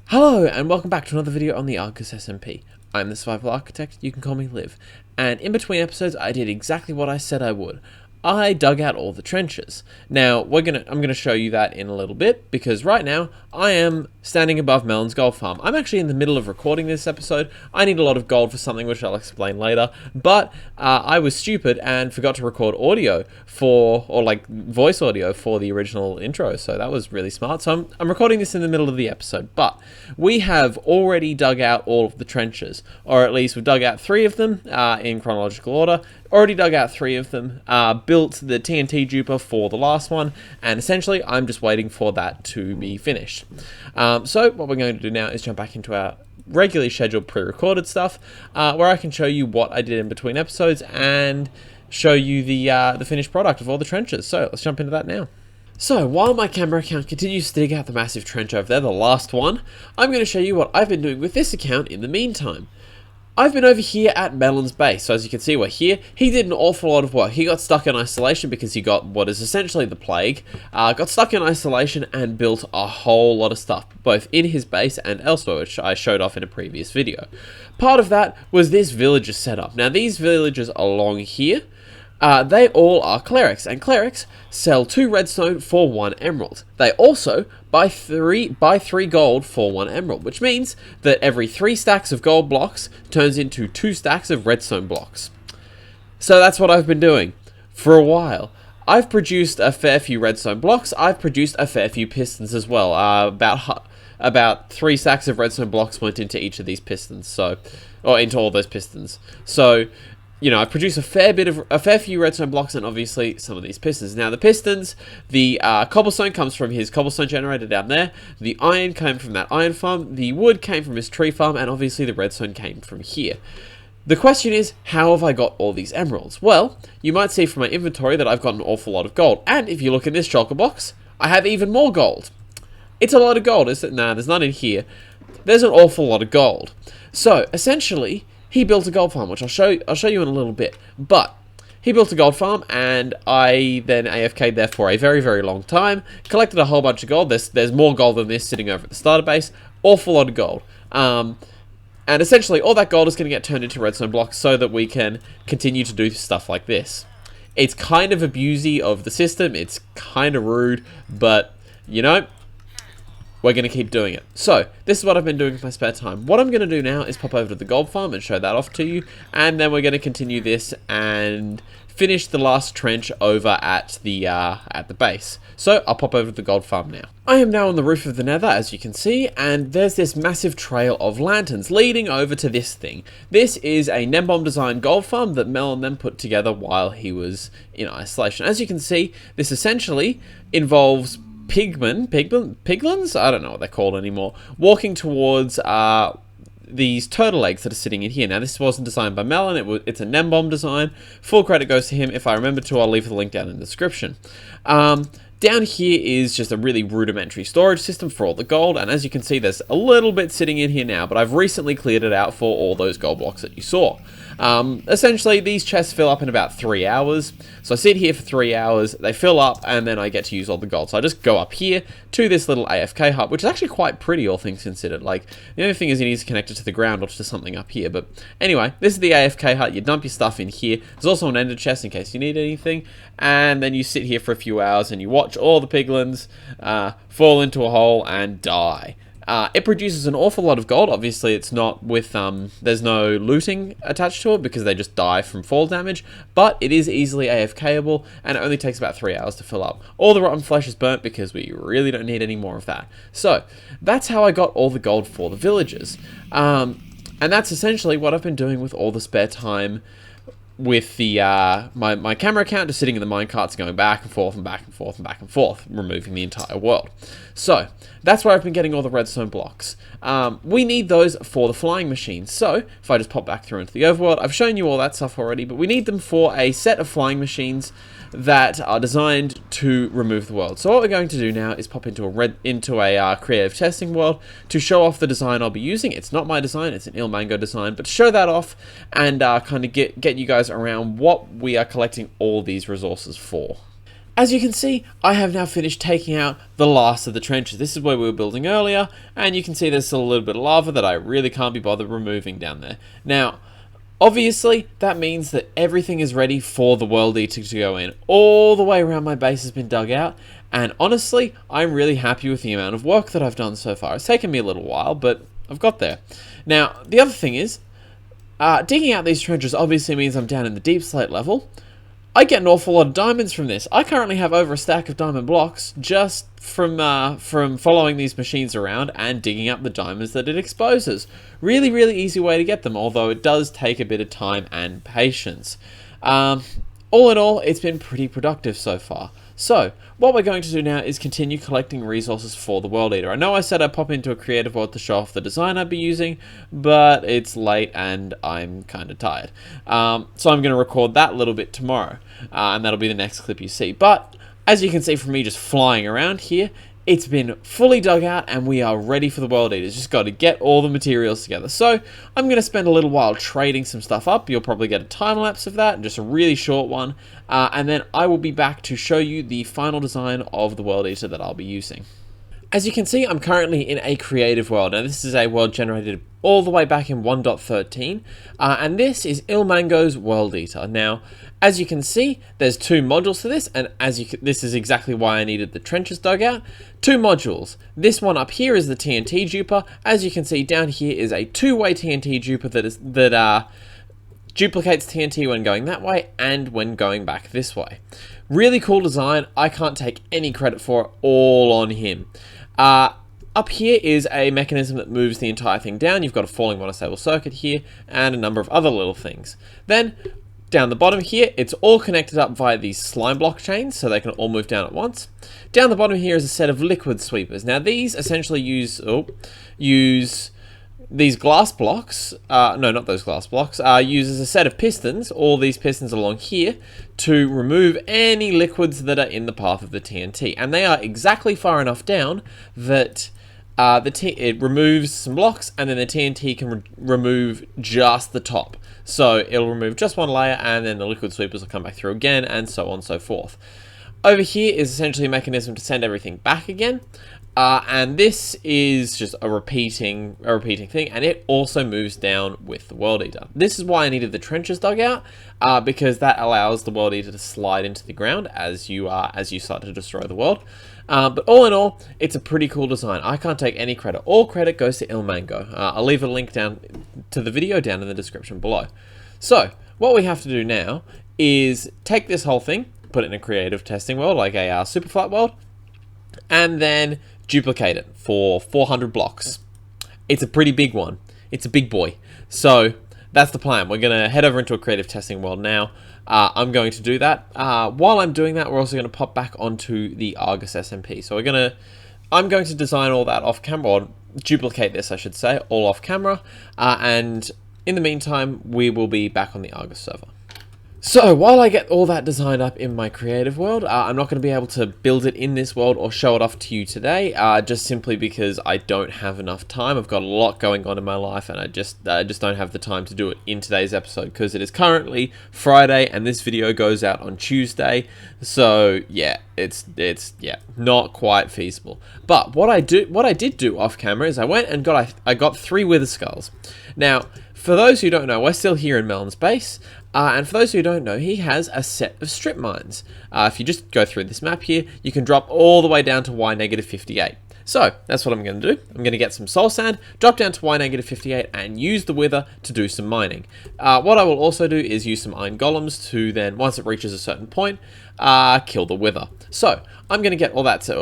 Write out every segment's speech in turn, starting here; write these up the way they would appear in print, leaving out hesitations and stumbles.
Hello and welcome back to another video on the Argus SMP. I'm the Survival Architect, you can call me Liv, and in between episodes I did exactly what I said I would. I dug out all the trenches. Now I'm gonna show you that in a little bit, because right now I am standing above Melon's gold farm. I'm actually in the middle of recording this episode. I need a lot of gold for something which I'll explain later, but I was stupid and forgot to record audio voice audio for the original intro, so that was really smart. So I'm recording this in the middle of the episode, but we have already dug out all of the trenches, or at least we've dug out 3 of them in chronological order. Already dug out 3 of them, built the TNT duper for the last one, and essentially I'm just waiting for that to be finished. So what we're going to do now is jump back into our regularly scheduled pre-recorded stuff, where I can show you what I did in between episodes and show you the finished product of all the trenches. So let's jump into that now. So while my camera account continues to dig out the massive trench over there, the last one, I'm going to show you what I've been doing with this account in the meantime. I've been over here at Melons Base, so as you can see we're here. He did an awful lot of work. He got stuck in isolation because he got what is essentially the plague, got stuck in isolation and built a whole lot of stuff, both in his base and elsewhere, which I showed off in a previous video. Part of that was this villager setup. Now these villagers along here, they all are clerics, and clerics sell 2 redstone for 1 emerald. They also buy 3 gold for 1 emerald, which means that every 3 stacks of gold blocks turns into 2 stacks of redstone blocks. So that's what I've been doing for a while. I've produced a fair few redstone blocks. I've produced a fair few pistons as well. About 3 stacks of redstone blocks went into each of these pistons, or into all those pistons. So, you know, I produced a fair few redstone blocks and obviously some of these pistons. Now the pistons, the cobblestone comes from his cobblestone generator down there, the iron came from that iron farm, the wood came from his tree farm, and obviously the redstone came from here. The question is, how have I got all these emeralds? Well, you might see from my inventory that I've got an awful lot of gold, and if you look in this shulker box, I have even more gold. It's a lot of gold, is it? Nah, there's none in here. There's an awful lot of gold. So, essentially, he built a gold farm, which I'll show you in a little bit. But he built a gold farm, and I then AFK'd there for a very, very long time. Collected a whole bunch of gold. There's more gold than this sitting over at the starter base. Awful lot of gold. And essentially, all that gold is going to get turned into redstone blocks so that we can continue to do stuff like this. It's kind of abusey of the system. It's kind of rude, but you know, we're going to keep doing it. So, this is what I've been doing with my spare time. What I'm going to do now is pop over to the gold farm and show that off to you, and then we're going to continue this and finish the last trench over at the base. So, I'll pop over to the gold farm now. I am now on the roof of the nether, as you can see, and there's this massive trail of lanterns leading over to this thing. This is a gnembon design gold farm that Melon then put together while he was in isolation. As you can see, this essentially involves piglins? I don't know what they're called anymore. Walking towards these turtle eggs that are sitting in here. Now, this wasn't designed by Melon. It's a gnembon design. Full credit goes to him. If I remember to, I'll leave the link down in the description. Down here is just a really rudimentary storage system for all the gold, and as you can see, there's a little bit sitting in here now, but I've recently cleared it out for all those gold blocks that you saw. Essentially, these chests fill up in about 3 hours, so I sit here for 3 hours, they fill up, and then I get to use all the gold. So I just go up here to this little AFK hut, which is actually quite pretty, all things considered. Like, the only thing is it needs to connect it to the ground or to something up here, but anyway, this is the AFK hut. You dump your stuff in here. There's also an ender chest in case you need anything, and then you sit here for a few hours and you watch all the piglins fall into a hole and die. It produces an awful lot of gold. Obviously, it's not with, there's no looting attached to it because they just die from fall damage, but it is easily AFKable, and it only takes about 3 hours to fill up. All the rotten flesh is burnt because we really don't need any more of that. So, that's how I got all the gold for the villagers. And that's essentially what I've been doing with all the spare time with the my camera account, just sitting in the minecarts going back and forth and back and forth and back and forth, removing the entire world. So, that's where I've been getting all the redstone blocks. We need those for the flying machines. So, if I just pop back through into the overworld, I've shown you all that stuff already, but we need them for a set of flying machines that are designed to remove the world. So what we're going to do now is pop into a creative testing world to show off the design I'll be using. It's not my design, it's an ilmango design, but to show that off and kind of get you guys around what we are collecting all these resources for. As you can see, I have now finished taking out the last of the trenches. This is where we were building earlier, and you can see there's still a little bit of lava that I really can't be bothered removing down there. Now, obviously, that means that everything is ready for the World Eater to go in. All the way around my base has been dug out, and honestly, I'm really happy with the amount of work that I've done so far. It's taken me a little while, but I've got there. Now, the other thing is, digging out these trenches obviously means I'm down in the deep slate level. I get an awful lot of diamonds from this. I currently have over a stack of diamond blocks just from following these machines around and digging up the diamonds that it exposes. Really, really easy way to get them, although it does take a bit of time and patience. All in all, it's been pretty productive so far. So, what we're going to do now is continue collecting resources for the World Eater. I know I said I'd pop into a creative world to show off the design I'd be using, but it's late and I'm kind of tired. So I'm going to record that little bit tomorrow, and that'll be the next clip you see. But, as you can see from me just flying around here, it's been fully dug out and we are ready for the World Eaters. Just got to get all the materials together. So I'm going to spend a little while trading some stuff up. You'll probably get a time lapse of that, just a really short one. And then I will be back to show you the final design of the World Eater that I'll be using. As you can see, I'm currently in a creative world. Now this is a world generated all the way back in 1.13. And this is ilmango's World Eater. Now, as you can see, there's two modules to this, and this is exactly why I needed the trenches dug out. Two modules. This one up here is the TNT duper. As you can see, down here is a two-way TNT duper that duplicates TNT when going that way and when going back this way. Really cool design. I can't take any credit for it. All on him. Up here is a mechanism that moves the entire thing down. You've got a falling monostable circuit here and a number of other little things. Then, down the bottom here, it's all connected up via these slime block chains, so they can all move down at once. Down the bottom here is a set of liquid sweepers. Now these essentially use these glass blocks, no, not those glass blocks, uses a set of pistons, all these pistons along here, to remove any liquids that are in the path of the TNT. And they are exactly far enough down that it removes some blocks, and then the TNT can remove just the top. So it'll remove just one layer, and then the liquid sweepers will come back through again, and so on and so forth. Over here is essentially a mechanism to send everything back again. And this is just a repeating thing, and it also moves down with the World Eater. This is why I needed the trenches dug out, because that allows the World Eater to slide into the ground as you start to destroy the world. But all in all, it's a pretty cool design. I can't take any credit. All credit goes to ilmango. I'll leave a link down to the video down in the description below. So, what we have to do now is take this whole thing, put it in a creative testing world, like a super flat world, and then duplicate it for 400 blocks. It's a pretty big one. It's a big boy. So, that's the plan. We're going to head over into a creative testing world now. I'm going to do that. While I'm doing that, we're also going to pop back onto the Argus SMP. So I'm going to design all that off camera, or duplicate this, I should say, all off camera. And in the meantime, we will be back on the Argus server. So, while I get all that designed up in my creative world, I'm not going to be able to build it in this world or show it off to you today, just simply because I don't have enough time. I've got a lot going on in my life, and I just don't have the time to do it in today's episode, because it is currently Friday, and this video goes out on Tuesday, so yeah, it's not quite feasible. But what I did do off camera is I went and got 3 wither skulls. Now, for those who don't know, we're still here in Melons Base, and for those who don't know, he has a set of strip mines. If you just go through this map here, you can drop all the way down to Y-58. So, that's what I'm going to do. I'm going to get some soul sand, drop down to Y-58, and use the wither to do some mining. What I will also do is use some iron golems to then, once it reaches a certain point, kill the wither. So, I'm going to get all that set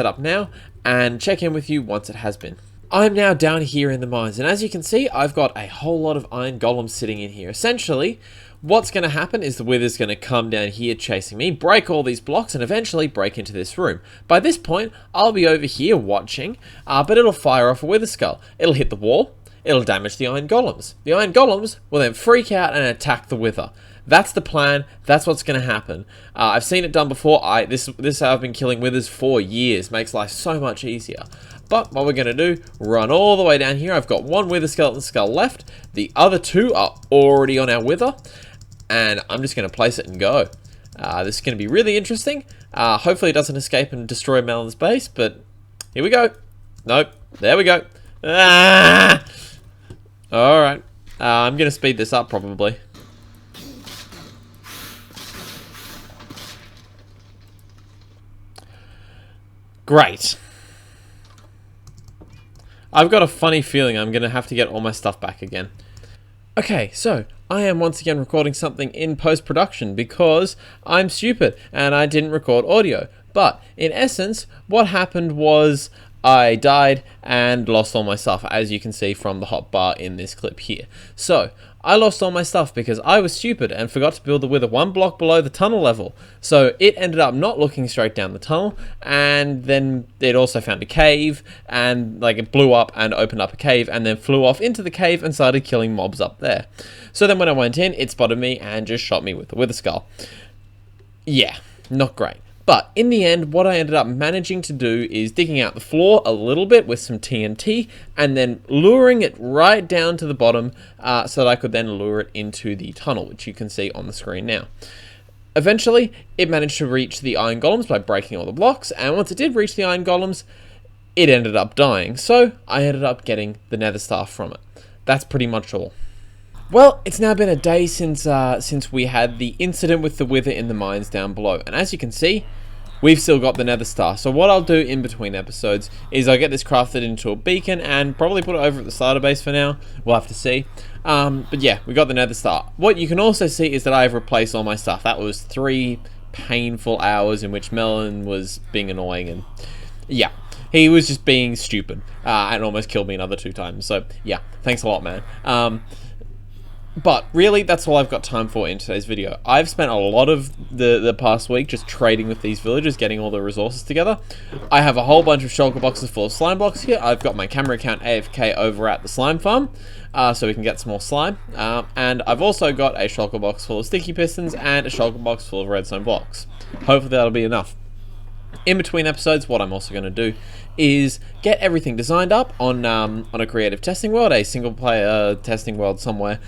up now, and check in with you once it has been. I'm now down here in the mines, and as you can see, I've got a whole lot of iron golems sitting in here. Essentially, what's going to happen is the wither's going to come down here chasing me, break all these blocks, and eventually break into this room. By this point, I'll be over here watching, but it'll fire off a wither skull. It'll hit the wall, it'll damage the iron golems. The iron golems will then freak out and attack the wither. That's the plan. That's what's going to happen. I've seen it done before. This I've been killing withers for years. Makes life so much easier. But what we're going to do, run all the way down here. I've got 1 wither skeleton skull left. The other 2 are already on our wither. And I'm just going to place it and go. This is going to be really interesting. Hopefully it doesn't escape and destroy Melons Base, but here we go. Nope. There we go. Ah! Alright. I'm going to speed this up, probably. Great. I've got a funny feeling I'm going to have to get all my stuff back again. Okay, so I am once again recording something in post-production because I'm stupid and I didn't record audio. But in essence, what happened was I died and lost all my stuff, as you can see from the hotbar in this clip here. So, I lost all my stuff because I was stupid and forgot to build the wither 1 block below the tunnel level. So it ended up not looking straight down the tunnel, and then it also found a cave, and like it blew up and opened up a cave, and then flew off into the cave and started killing mobs up there. So then when I went in, it spotted me and just shot me with the wither skull. Yeah, not great. But in the end, what I ended up managing to do is digging out the floor a little bit with some TNT and then luring it right down to the bottom so that I could then lure it into the tunnel, which you can see on the screen now. Eventually, it managed to reach the iron golems by breaking all the blocks, and once it did reach the iron golems, it ended up dying. So I ended up getting the nether star from it. That's pretty much all. Well, it's now been a day since we had the incident with the wither in the mines down below, and as you can see, we've still got the nether star. So what I'll do in between episodes is I'll get this crafted into a beacon and probably put it over at the starter base for now. We'll have to see. But yeah, we got the nether star. What you can also see is that I've replaced all my stuff. That was 3 painful hours in which Melon was being annoying, and yeah, he was just being stupid and almost killed me another 2 times. So yeah, thanks a lot, man. But really, that's all I've got time for in today's video. I've spent a lot of the past week just trading with these villagers, getting all the resources together. I have a whole bunch of shulker boxes full of slime blocks here. I've got my camera account AFK over at the slime farm, so we can get some more slime. And I've also got a shulker box full of sticky pistons and a shulker box full of redstone blocks. Hopefully that'll be enough. In between episodes, what I'm also going to do is get everything designed up on a creative testing world, a single player testing world somewhere,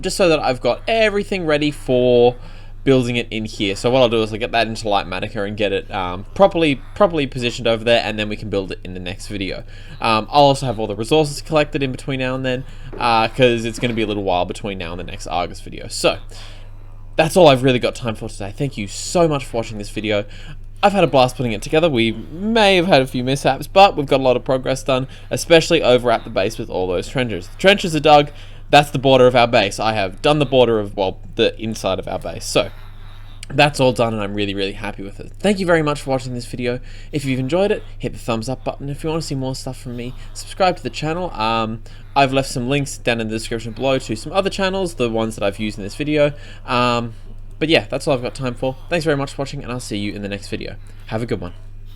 just so that I've got everything ready for building it in here. So what I'll do is I'll get that into Lightmatica and get it properly positioned over there, and then we can build it in the next video. I'll also have all the resources collected in between now and then, because it's going to be a little while between now and the next Argus video. So that's all I've really got time for today. Thank you so much for watching this video. I've had a blast putting it together. We may have had a few mishaps, but we've got a lot of progress done, especially over at the base with all those trenches. The trenches are dug. That's the border of our base. I have done the border of, well, the inside of our base. So that's all done, and I'm really, really happy with it. Thank you very much for watching this video. If you've enjoyed it, hit the thumbs up button. If you want to see more stuff from me, subscribe to the channel. I've left some links down in the description below to some other channels, the ones that I've used in this video. But yeah, that's all I've got time for. Thanks very much for watching, and I'll see you in the next video. Have a good one.